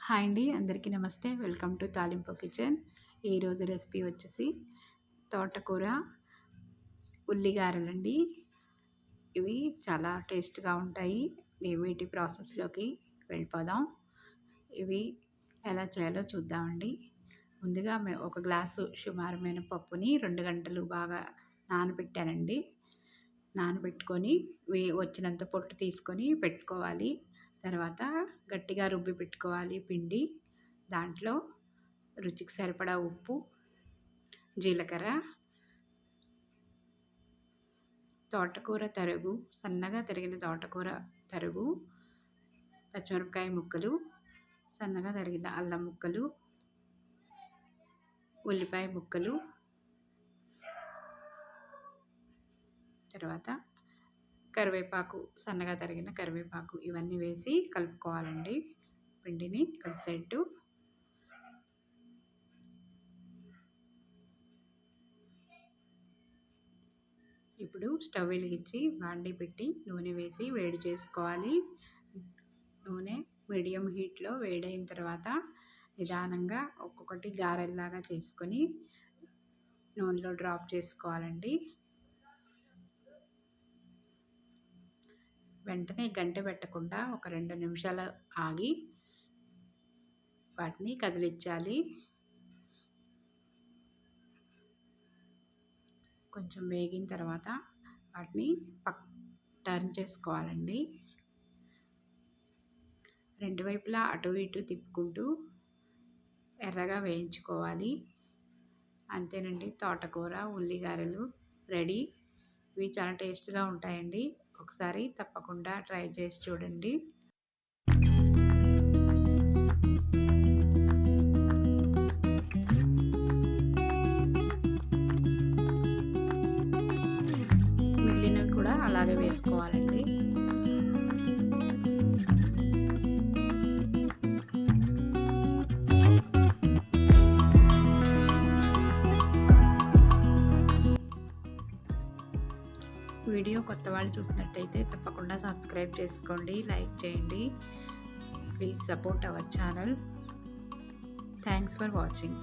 Hi అండి, అందరికీ నమస్తే. వెల్కమ్ టు తాలింపు కిచెన్. ఈరోజు రెసిపీ వచ్చేసి తోటకూర ఉల్లిగారెలండి. ఇవి చాలా టేస్ట్గా ఉంటాయి. వీటి ప్రాసెస్లోకి వెళ్ళిపోదాం. ఇవి ఎలా చేయాలో చూద్దామండి. ముందుగా ఒక గ్లాసు సుమారు మినపప్పుని 2 గంటలు బాగా నానబెట్టానండి. నానబెట్టుకొని వచ్చినంత పొట్టు తీసుకొని పెట్టుకోవాలి. తర్వాత గట్టిగా రుబ్బి పెట్టుకోవాలి పిండి. దాంట్లో రుచికి సరిపడా ఉప్పు, జీలకర్ర, తోటకూర తరుగు, సన్నగా తరిగిన తోటకూర తరుగు, పచ్చిమిరపకాయ ముక్కలు, సన్నగా తరిగిన అల్లం ముక్కలు, ఉల్లిపాయ ముక్కలు, తర్వాత కరివేపాకు, సన్నగా తరిగిన కరివేపాకు, ఇవన్నీ వేసి కలుపుకోవాలండి పిండిని కలిసేట్టు. ఇప్పుడు స్టవ్ వెలిగించి బాండీ పెట్టి నూనె వేసి వేడి చేసుకోవాలి. నూనె మీడియం హీట్లో వేడైన తర్వాత నిదానంగా ఒక్కొక్కటి గారెల్లాగా చేసుకొని నూనెలో డ్రాప్ చేసుకోవాలండి. వెంటనే గంటె పెట్టకుండా ఒక 2 నిమిషాలు ఆగి వాటిని కదిలించాలి. కొంచెం వేగిన తర్వాత వాటిని టర్న్ చేసుకోవాలండి. 2 వైపులా అటు ఇటు తిప్పుకుంటూ ఎర్రగా వేయించుకోవాలి. అంతేనండి, తోటకూర ఉల్లిగారెలు రెడీ. ఇవి చాలా టేస్ట్గా ఉంటాయండి. ఒకసారి తప్పకుండా ట్రై చేసి చూడండి. మిగిలినవి కూడా అలాగే వేసుకోవాలండి. వీడియో కొత్త వాళ్ళు చూసినట్టయితే తప్పకుండా సబ్స్క్రైబ్ చేసుకోండి, లైక్ చేయండి. Please support our channel. Thanks for watching.